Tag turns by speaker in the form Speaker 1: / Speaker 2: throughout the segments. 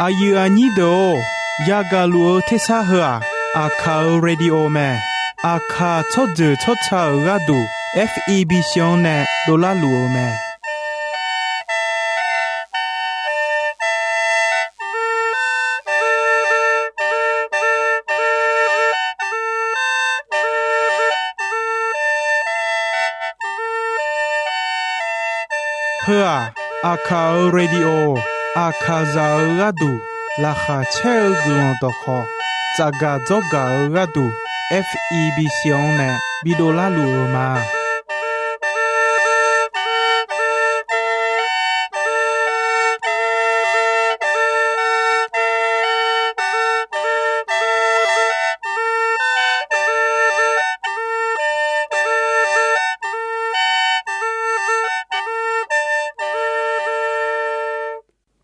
Speaker 1: อายุอันนี้โดยากาลัวเทสาเหออาคาเรดิโอแมอาคาชดจืชดชาระดู FEB ชงเนโดลาลัวแมเพื่ออาคาเรดิโออาคาซาระดูลาคาเชลกุลตอคอจากาจอการะดู FEB ชงเนบิโดลาลัวมา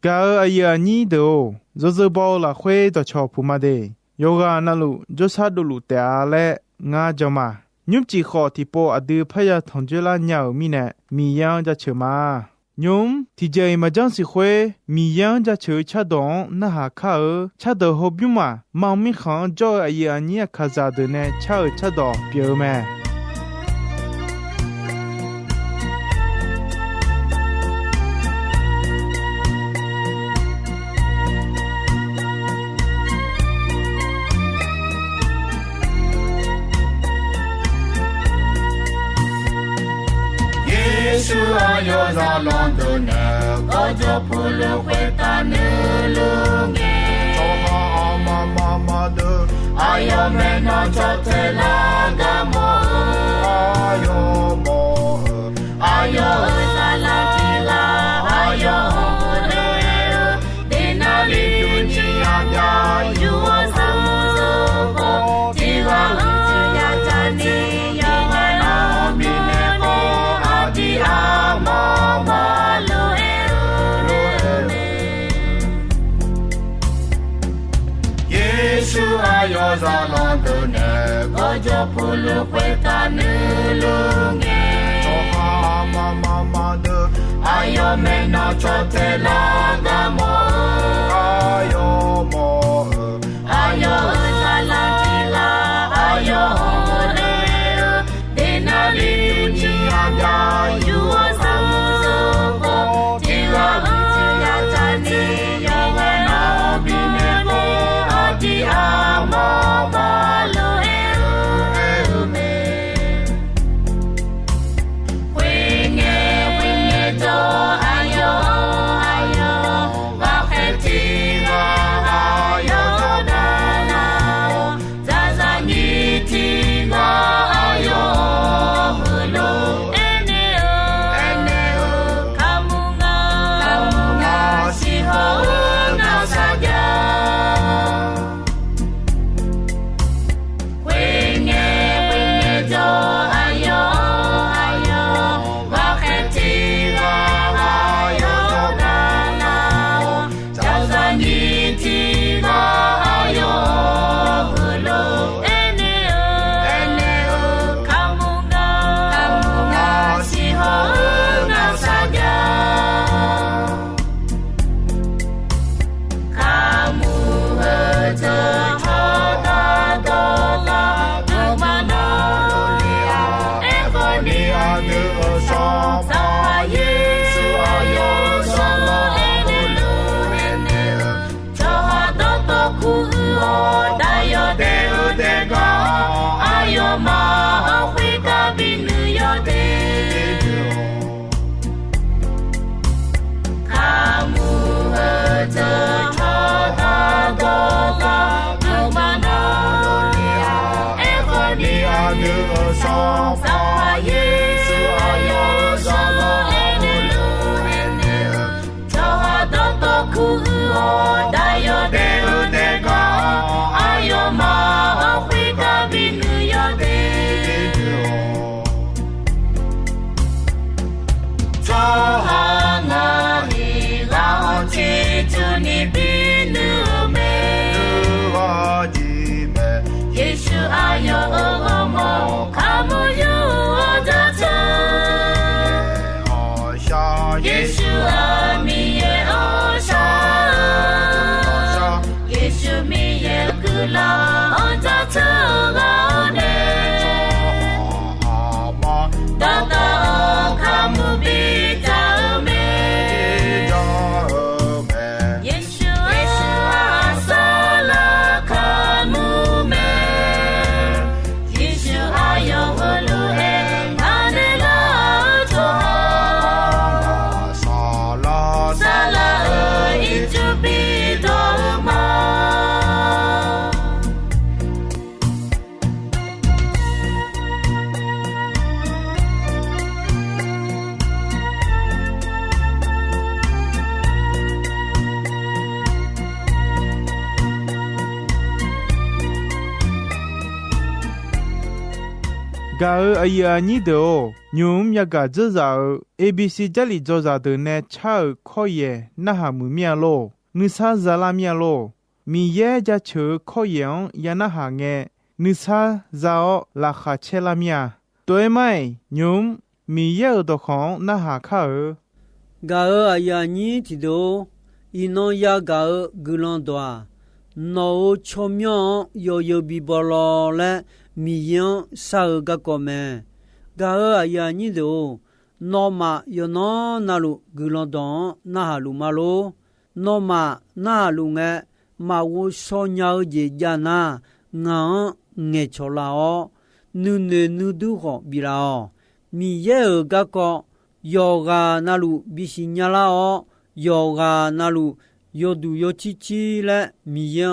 Speaker 1: กาอายุนี้เดอโจโจบอลาเควตชอพูมาเดโยกานาลุโจซาดูลุเตอาเลงาจมายุมจีขอที่โปอดือพยาทองเจลาเนียวมีเนมียังจะเชมายุมที่เจมาจังสิเควมียังจะเชชาดองนาหาคาชาเดอฮอบิมามังมิขังจออายุนี้คาซาเดเนชาดอเปียวแม
Speaker 2: ชูอายุซาลอนตุเนก็จะพูดลูกเวตาเนลุงเงโชฮาอามาดูอายุเมนอจเทลากามออายุโมอายุซาลาทิลาอายุเนเดนาลิยุนจิยาญายูซามุโซโกจิวาจิยาจานิยานามิเนโกอาดิอามามาโลเอโลเอเยซูอายุซาลอนตุเนก็จะพูดลูกเวตาเนลุงเงโชฮามาดูอายุเมนอจเทลากามออายุโมอายุซาลาทิลาอายุเนเดนาลิยุนจิยาญายูซามุโซโกจิวาจิยาจานิยานาบิเนโกอาดิอามามาโลเอเมเวเงโตอายุวาเฮติวาอายุดานาซาซานิติวาอายุโลเอเนโอคามุงาสิโฮนาซาญาเวเงโตอายุวาเฮติวาอายุดานาซาซานิติวาอายุโลเอเนโอคามุงาสิโฮนาซาญาคามูเฮเจชอดาโดลาดูมาโนเอโกนิอาดูซอซาเยซูอายุซาโลเอเนลูเอเนโชฮาโตโตคุโอไดโยเดโอเดกาอายุมาฮวิกาบินุโยเดคามูเฮเจชอดาโดลาดูมาโนเอโกนิอาดูซอซาเยซูอายุซาโล
Speaker 1: กาอายานีเดอยุมยากาจซาABC จัลลีจอซาเดเนชาข้อเยนะหามือเมียโลนิซาซาลาเมียโลมีเยจะเชอข้อเยงยานะหาเงนิซาซาอลาคาเชลาเมียตัวไม่ยุมมีเยอดของนะหาข้าก
Speaker 3: าอายานีที่โดอีนอยากากุลันตัวโนชมยองโยบิบลอและมียังสากะกอเมกาอายานีโดโนมาโยนอนาลุกุลันดอนนาฮาลุมาโลโนมานาฮาลุเงมาวูโซญาเจจานาငါငေချောလာနုနေနုဒုခောဘီလာမီယေကကောယောဂာနာလူဘီစီညာလာယောဂာနာလူယောဒူယောချီချီလဲမီယံ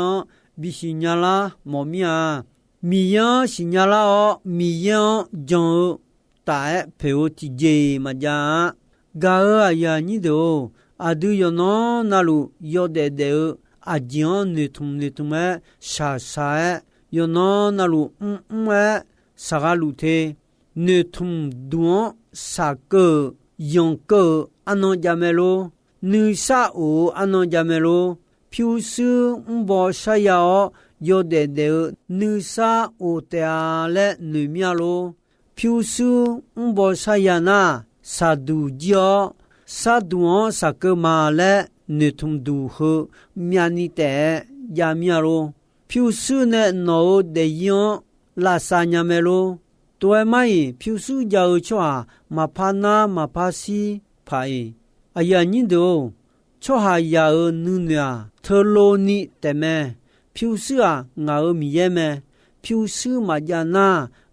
Speaker 3: ဘီစီညာလာမောမီယာမီယံစီညာလာမီယံဂျွန်တာဖေဝတီဂျေမဂျာဂါအယာနီဒိုအဒူယောနောနာလူယောဒေဒေအဂျွန်နေထုံနေထုမဲရှာရှာယောနောနာလူမဲစကားလူသေးနေထုံဒွန်စာကေယောင်ကေအနောဂျမဲလိုนูซาโออันนจาเมโลผิวซึงบ่ชะยาโยเดเดนูซาโอเตอาและนูเมียโลผิวซึงบ่ชะยานาซาดูจอซาดูอสะเกมาและนูทุมดูเฮมียนิเตยามียโลผิวซึเนโนเดยอนลาซาญาเมโลตัวไม่ผิวซึจาชัวมาพานามาพาซีไผอายานิโดชอหายานุเนียเทโลนิแต่แม่ผิวเสื้องามีเยแม่ผิวเสื้อมาจานา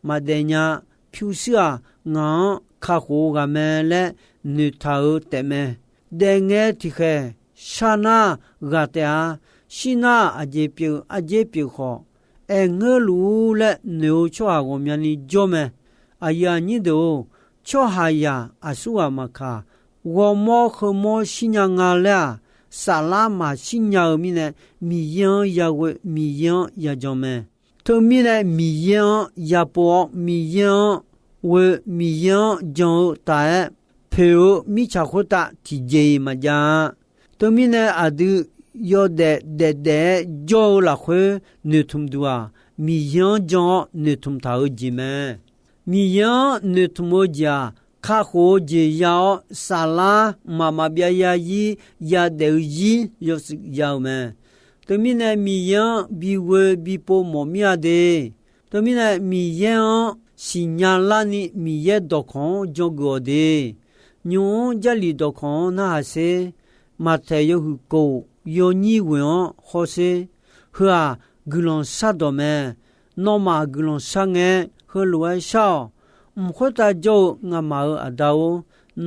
Speaker 3: มาเดญาผิวเสื้องาคาโคกาแม่และนุทาแต่แม่เดงเงที่แค่ชานากาเตอาชินาอเจปิวขอเองเงลูและเนื้อชอหากมีนิจอมอายานิโดชอหายาอสุอามาคาวมอขมอชิญางาลาสาลามาชิญามีเนมียันยาเวมียันยาจอมเมทมีเนมียันยาปอมียันเวมียันจอตาเพอมีชาโคตาที่เจมาจาทมีเนอดูยอเดจอละเขเนทุมดัวมียันจอเนทุมทาจิเมมียันเนทุมจาคาโคเจยาซาลามามาเบียยายียาเดยียอสยาวแม่ตมินะมียันบิเวบิโปมอมียาเดตมินะมียันสิญาลานิมีเยดอกของจงกอเดညွန်ကြလီတော့ခွန်နာစေမထေယဟုကိုယောညီဝင်ဟောစေဟာဂလွန်ဆတ်တော်မဲနောမဂလွန်ဆငဲဟလွယ်ရှောမခွတ်တာကြိုငါမာအဒါဝ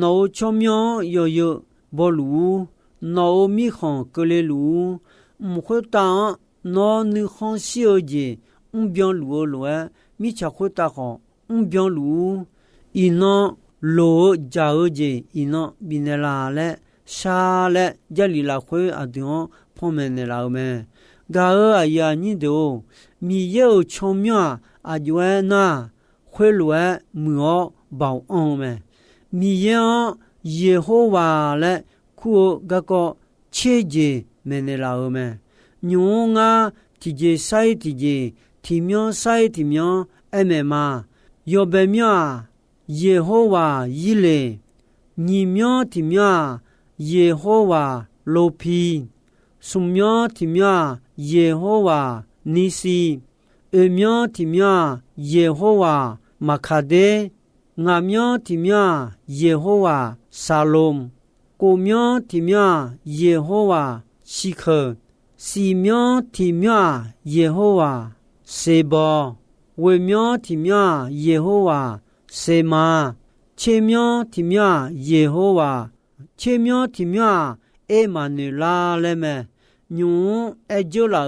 Speaker 3: နောချောမြောယောယဘောလူနောမိခွန်ကလေးလူမခွတ်တာနောနိခွန်စီယဂျေအံပြောင်းလူလွယ်မိချခွတ်တာခွန်အံပြောင်းလူဤနောလိုဂျာအိုဂျေဤနောဘီနလာလေရှာလေဂျလီလာခွေအဒွန်ဖုံးမဲနေလာမဲဂါအယာညိတိုမိယေချုံမြအကျွဲနာခွေလွယ်မောဘောင်အောင်မဲမိယေဟောဝါလေခုဂကောချေဂျေမဲနေလာမဲညုံငါတီဂျေဆိုင်တီဂျေတီမျောဆိုင်တီမျောအမေမာယောဘေမြယေဟောဝါယီလေညီမျောတီမြယေဟောဝါလိုဖီဆုမျောတီမြယေဟောဝါနီစီအမျောတီမြယေဟောဝါမခါဒေငါမျောတီမြယေဟောဝါဆာလုံကိုမျောတီမြယေဟောဝါရှိခစီမျောတီမြယေဟောဝါစေဘောဝေမျောတီမြယေဟောဝါစေမာချေမျောတီမြယေဟောဝါချေမျောတီမြအေမာနူလာလဲမဲညွန်းအဂျိုလာ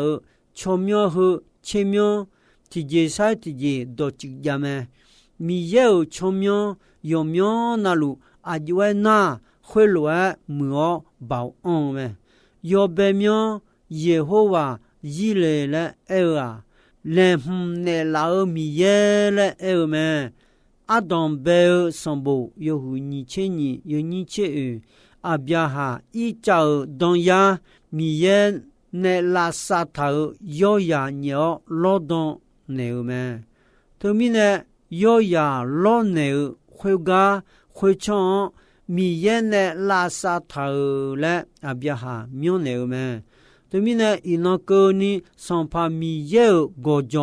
Speaker 3: ချောမျောဟုချေမျောတီဂျေဆိုင်တီဂျေဒိုချိဂျမဲမီယေချောမျောယောမျောနာလူအကျွဲနာခွေလွယ်မောဘောင်အောင်မဲယောဘေမျောယေဟောဝါယီလေလဲအဲဝါလဲဟွန်နေလာမီယေလဲအဲမဲ阿当贝上部有2000年有2000阿比哈一早当呀米耶那拉萨头有呀鸟劳动牛们，他们呢有呀老牛回家回厂米耶那拉萨头嘞阿比哈苗牛们，他们呢一那个呢上怕米耶国家。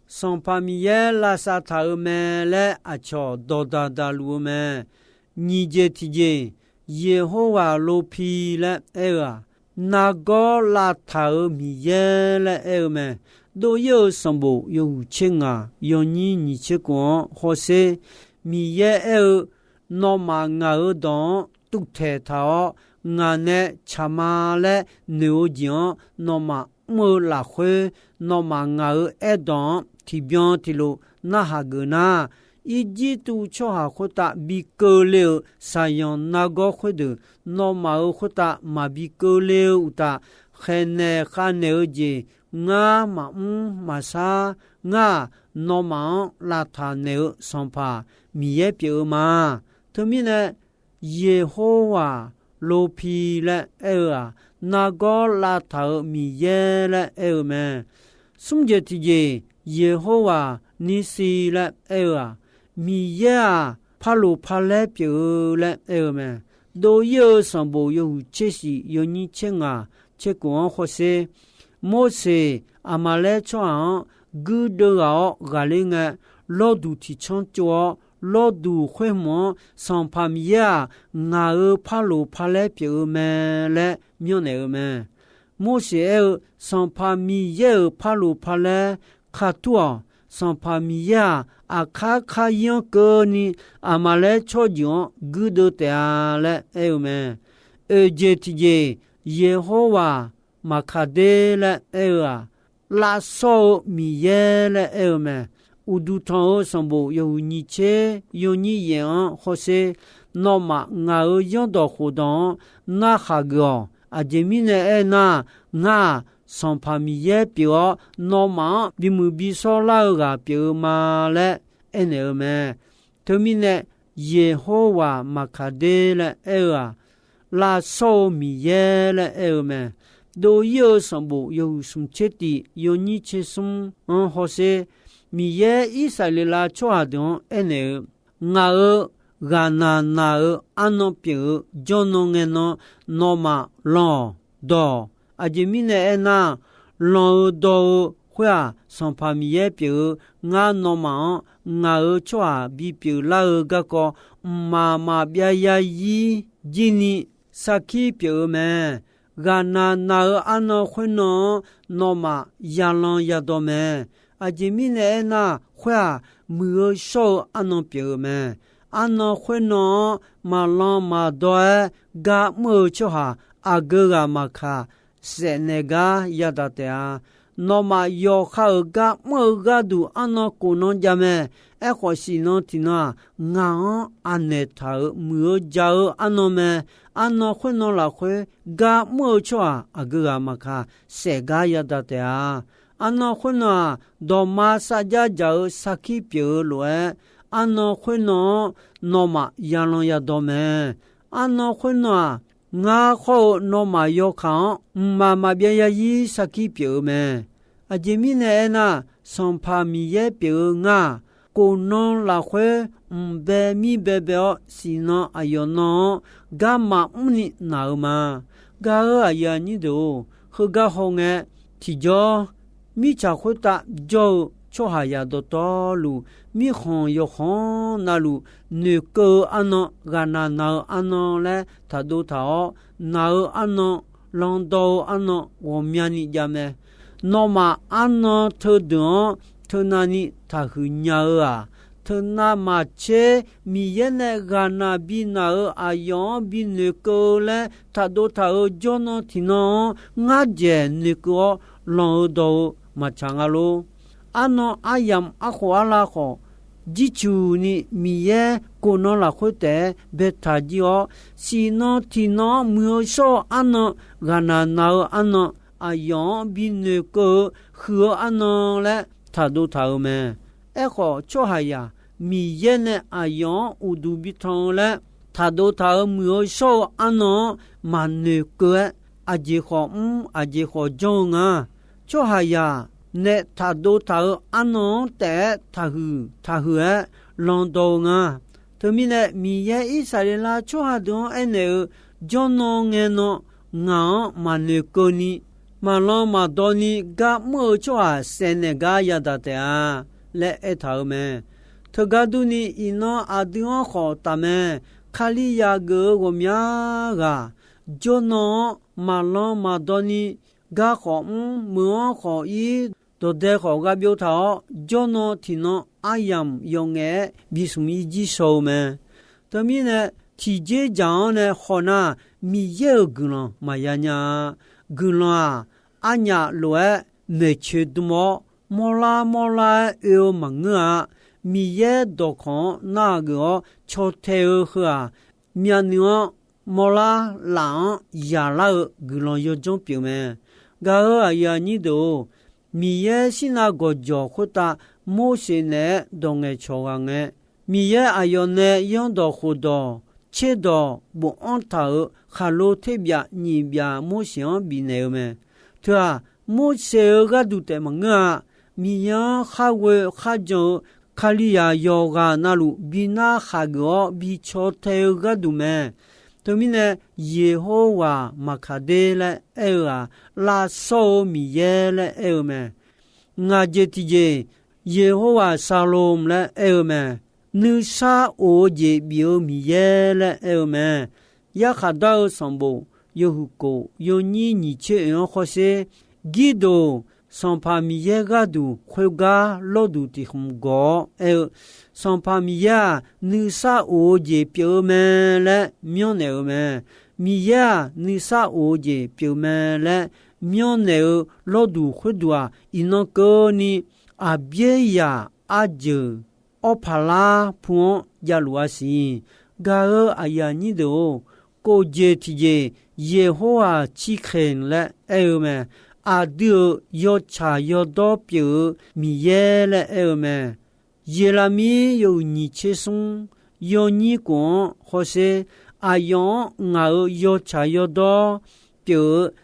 Speaker 3: 上帕米耶拉萨塔们来阿乔多达达路们，尼杰提杰耶和华罗皮来埃那个拉塔米耶来埃们都有什么有钱啊？有你去过，或是米耶埃那么阿当都太他俺呢查马来牛讲那么莫拉会那么阿埃当。thì bion thì lo na ha gna i ji tu cho ha khota bi ko le sayon na go khodu no ma khota ma bi ko le uta khene khane je nga ma sa nga no ma la tha ne sompa mi ye pyo ma to mi ne Yehovah lo pi le era na go la tha mi ye le e me sum je ti je耶和华你是了埃米呀帕鲁帕莱表了埃们都有上部有这些有2000啊这个或是摩西阿玛莱川古德奥嘎林啊老杜提唱作老杜会么上帕米呀阿帕鲁帕莱表们了苗内们摩西上帕米耶帕鲁帕莱卡多上帕米亚阿卡卡样个呢阿马来超讲古德的阿来哎呦们杰提杰耶和华马卡德来哎呀拉索米耶来哎呦们乌杜汤上部有你切有你样或是那么俺样的活动那哈个阿杰米呢哎那俺上帕米耶表诺马比姆比索拉个表马嘞哎那么他们呢耶和华马卡德嘞哎呀拉索米耶嘞哎么都有什么有什么切的有你切什么或是米耶以色列拉抓的哎那俺Gana na ano pio jono ngeno noma lo do ajimine ena lo do hwa son pamie pio nga noma nga chwa bi pio la ga ko ma bia ya yi jini saki pio me Gana na ano khno noma yalon yado me ajimine ena hwa mu so ano pio me ano khweno malon ma doe ga mo choha aga makha senega yadatea no ma yo kha ga mo ga du ano kono jame e khosi no tina nga ane tha mu ja ano me ano khweno la khwe ga mo choha aga makha sega yadatea ano khweno do ma sa ja ja sakhi pyo lo ano khweno noma yalon ya dome ano khweno nga kho noma yo khan ma bia ya yi saki pyo me ajimi ne na sompa mi ye pyo nga ko non la khwe mbe mi bebe sino ayono gama uni na ma ga ya ni do kha ho nge ti jo mi cha khota jo choha ya do to lu mi khon yo khon na lu ne ko ano gana na ano le ta do ta na ano long do ano wo mya ni jame no ma ano to do to na ni ta hu nya a to na ma che mi ye ne gana bi na a yo bi ne ko le ta do ta jo no ti no nga je ne ko long do ma changa lo ano ayam akhwala kho jichu ni miye kono la khote betadio sino tino muso ano gana na ano ayon binne ko khu ano le thadu thau me ekho chohaya 米耶呢阿yon乌杜比通了，他都他没有说安喏马女个阿杰好阿杰好中啊，就还呀，那他都他安喏的他和浪到啊，他们呢米耶以色列啦就还都安那就弄喏俺马女个呢。马浪马多尼噶莫就啊，生那个呀的的啊，来一头咩？他噶都尼伊那阿丁好大咩？卡里亚个我们个，就那马浪马多尼噶好莫好伊，都得好个表头，就那听那阿样用诶，比什么一手咩？他们呢，提前讲呢，好那米也个了，嘛呀呀，个了。阿娘罗没吃多么，莫拉有忙啊，米也多看那个炒菜喝啊，面呢莫拉冷亚拉个人有种表面，个啊呀你都米也是那个教会的某些呢当个炒啊个，米也阿要呢用到好多，吃到不安头，哈罗特别你别某些比那么。对啊，莫些个都得么啊？米样哈维哈就卡里亚要个那路比那哈个比超太个都么？对面呢，耶和华马卡德嘞啊，拉索米耶嘞么？我这提着耶和华沙龙嘞么？你沙我这表米耶嘞么？也哈到上步。有户口有你切样好些，几多上帕米耶个都会个老多的红果，上帕米耶你啥我这表面嘞苗牛们，米耶你啥我这表面嘞苗牛老多会多啊，伊那个呢阿别呀阿就奥帕拉碰亚鲁阿西，个阿呀你都过节提节。耶和华只看了么？阿丢要查要多表米耶了么？耶拉米有你切松，有你讲，或是阿样我要查要多表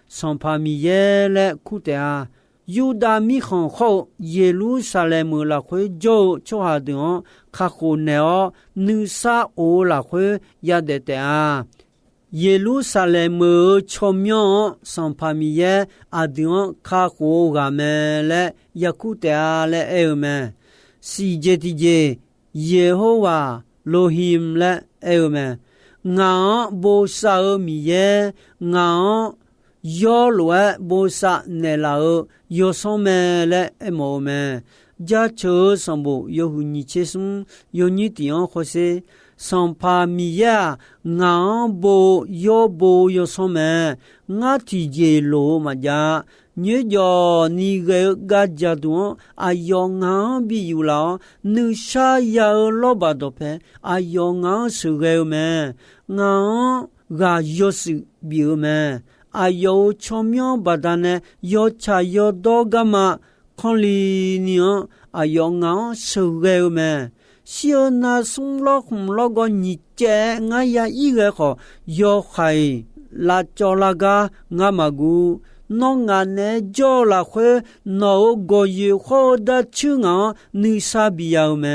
Speaker 3: 上帕米耶了苦的啊！犹大米很好，耶路撒冷姆拉会就下的卡好呢，你啥我拉会也得的啊！耶路撒冷姆超妙上帕米耶阿丁卡火个么嘞雅库德阿嘞么世界的耶耶和华罗希嘞么俺不杀米耶俺要罗不杀内拉有什么嘞么么家车上部有你切松有你地方或是上帕米呀，俺不有什么，俺提着路嘛呀，你叫你个家多，哎呦俺比有了，你啥呀老巴多pe，哎呦俺是个么，俺个有是比么，哎呦巧妙巴达呢，有茶有多干嘛，看里呢，哎呦俺是个么。小那送了红了个你姐，我也一个好要害拉叫那个我嘛姑，那俺呢叫了会那个月好的去俺你傻逼要么？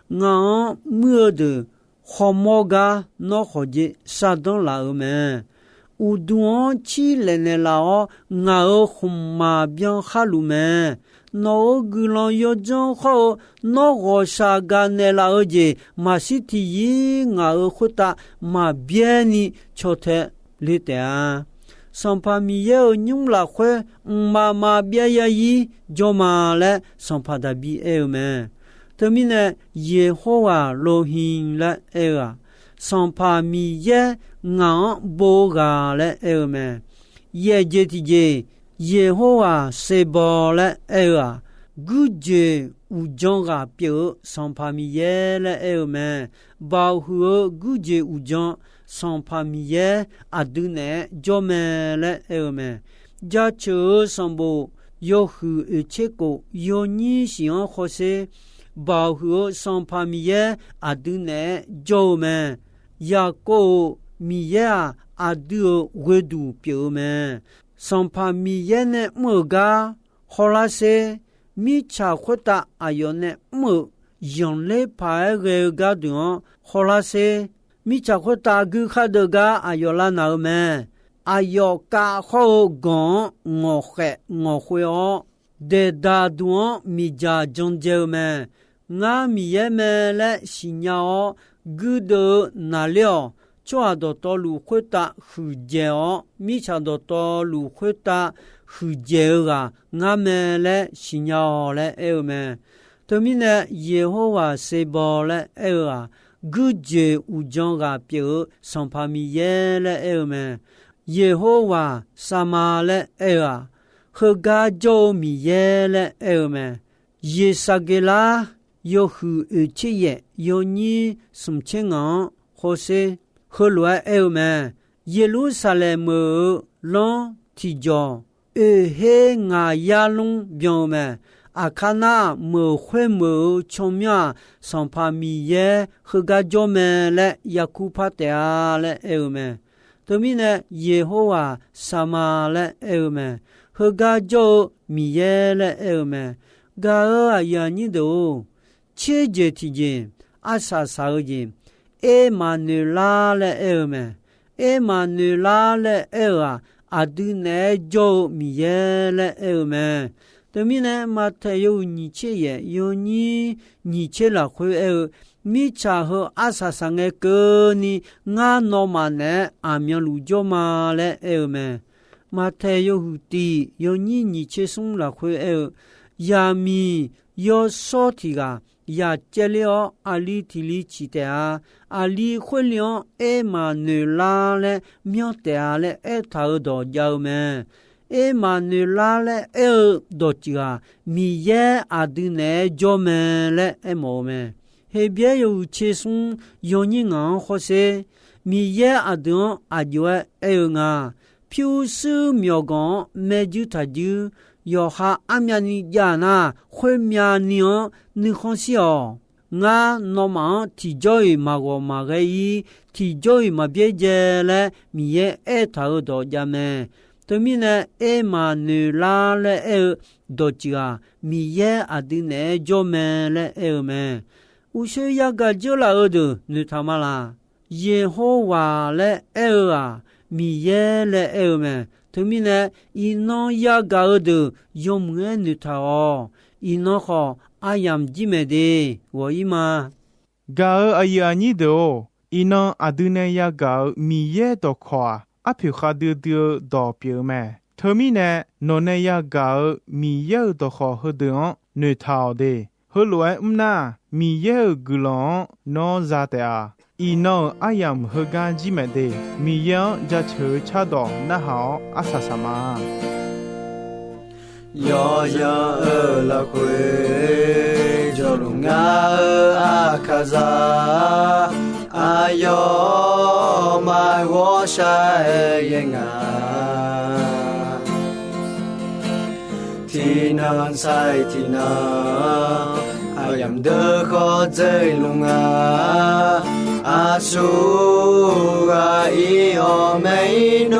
Speaker 3: 俺没得好么个那好的啥东老么？我多起来呢老我红马边哈路么？那个人要真好，那个啥个呢？老姐，马西提我回答马边呢，瞧他里的啊。上帕米有用了会，马边呀伊就马了，上帕达比么？他们呢，耶和华罗hin了啊，上帕米也俺不干了么？也这提这。耶和华是保了啊，古节无将个表上帕米耶了么？保护古节无将上帕米耶阿杜呢就么了么？家车上部有和切个有你想或是保护上帕米耶阿杜内救们雅各米耶阿杜维度表们上帕米耶呢莫嘎后来些米查霍达阿尤呢莫用来拍个嘎段后来些米查霍达古卡德嘎阿尤拉那们阿尤嘎好讲我会哦de da duan mi ja jonje me nga mi ye me le sinya gu de na leo chwa do to lu khweta khu je o mi cha do to lu khweta khu je ga nga me le sinya le e me to mi ne Yehovah se bo le e ga gu je u jong ga pye son pa mi ye le e me Yehovah sama le e ga和嘎叫米耶了尔们，耶撒给拉有和切耶有你什千昂，或是和来尔们，耶路撒冷么朗提教，黑牙亚龙表们，阿卡纳么会么聪明，上帕米耶和嘎叫们了雅库帕德了尔们，对面呢耶和华撒玛了尔们。和嘎叫米耶了尔们，嘎尔亚尼多，切杰提件，阿萨萨尔件，埃马努拉了尔们，埃马努拉了尔啊，阿杜奈叫米耶了尔们，对面呢马太有你切耶，有你切了会尔。米查和阿萨桑个哥尼，俺诺马呢阿苗路叫马了尔们。马太有胡地有你切松了会亚米有少提个亚接了阿里提里起的阿里会了埃马努拉嘞苗的嘞埃头多要么埃马努拉嘞埃多几个米耶阿杜内叫么嘞埃么么黑边有切松有你昂或是米耶阿杜阿就埃啊飘是苗讲没就他就要哈阿面尼家那会面尼你看笑我那么提交伊马个马个伊提交伊马别接嘞米耶爱头多家么对面呢爱马女拉嘞爱多几啊米耶阿丁呢叫么嘞爱么我说要个就来的你他妈啦耶和华嘞爱啊米耶了尔们，对面呢，伊那亚搞的用个女他哦，伊那好阿样子没的，我伊嘛。
Speaker 1: 搞阿亚尼的哦，伊那阿杜呢亚搞米耶多夸，阿皮哈的多表咩？对面呢，那呢亚搞米耶多好和的女他的，后来那米耶古朗那咋的啊？伊诺阿样和干几没的，米样在车车道那好阿啥啥嘛？
Speaker 2: 呀呀拉会就龙阿卡扎阿哟买我晒耶啊，提南塞提南阿样的可在龙啊。阿苏阿伊奥梅努，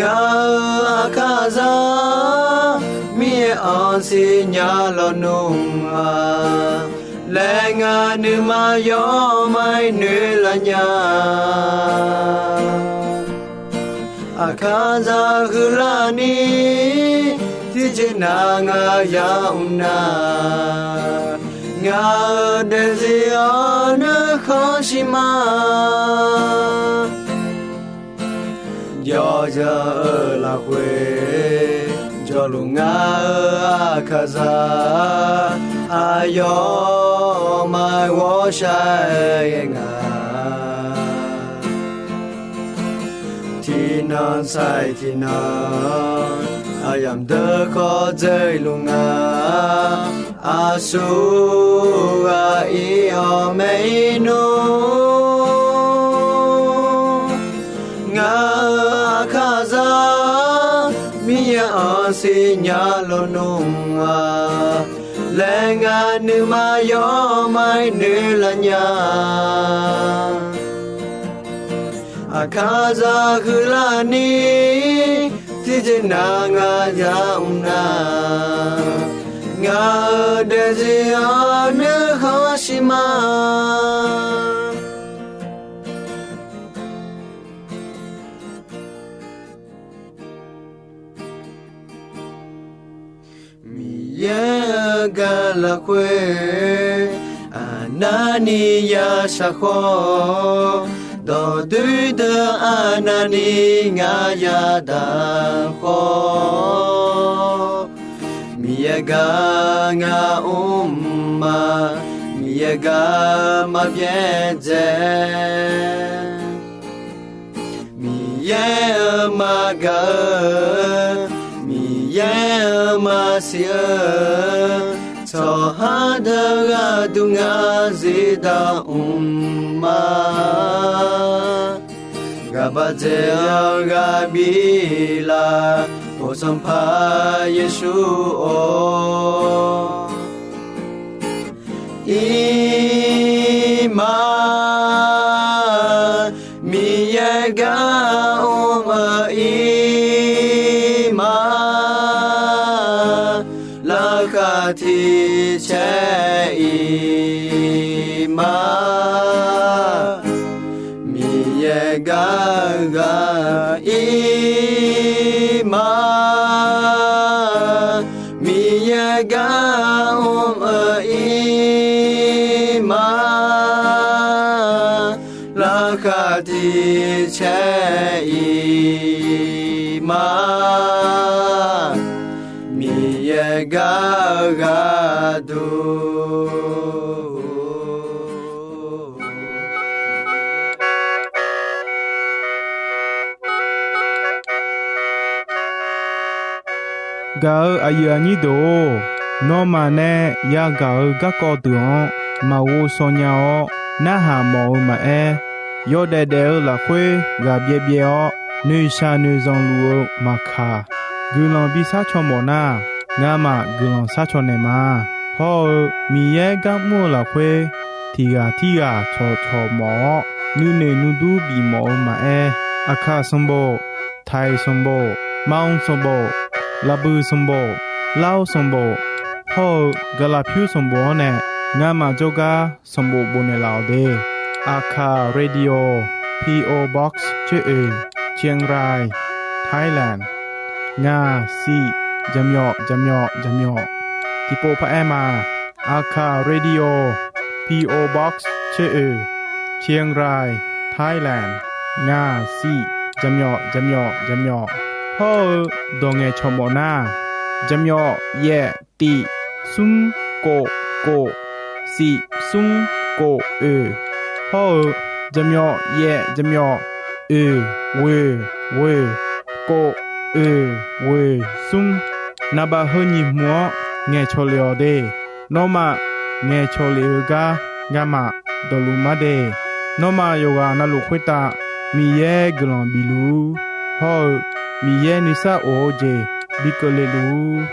Speaker 2: 阿卡扎米安西亚罗努啊，来阿努马哟麦努拉亚，阿卡扎格拉尼提吉那阿亚乌那。nga desiana khashima yo ja la hue jo lunga kaza ayo mai wo shai nga tinan sai tinan ayam de kho zai lunga asu ai o mei nu nga kaza mi ya
Speaker 4: si nya lo nung a lenga nu ma yo mai nu la nya akaza hulani tijina nga jauna nga de ane hashima miya galakwe anani ya shakho do du de anani nga ya da kho miyaga nga miyaga ma bien je miyamaga miyama sia cho ha da du nga zida gabaje gabila osampa yesu o ima miyaga ima lakati che ima miyaga ima miyaga ima lakati che ima miyaga du
Speaker 1: gạo ai nhỉ đồ nó mà nè ya gạo các con tưởng mà vô so nhau na hà mồ mà yo đè đè là khuê gà bia bia nơi xa nơi dòng lúa mà khà gửi lòng bi sát cho mồ na ngà mà gửi lòng sát cho này mà họ mi ye gác mua là khuê thì gà cho mỏ nu nè nu du bi mỏ mà akha sombo thai sombo maung sombo labu sombo lao sombo ho galapyu sombo ne ngama joga sombo bone lao de akha radio PO Box chữ Chiang Rai Thailand nga si jamyo tipo pa ema akha radio PO Box chữ Chiang Rai Thailand nga si jamyo ho donge chomona jamyo ye ti sung ko si sung ko ho jamyo ye jamyo we ko we sung naba honi mo nge choleo de noma nge choleo ga gama doluma de noma yoga na lu khweta mi ye glon bilu ho mi ye nisa oje bikolelu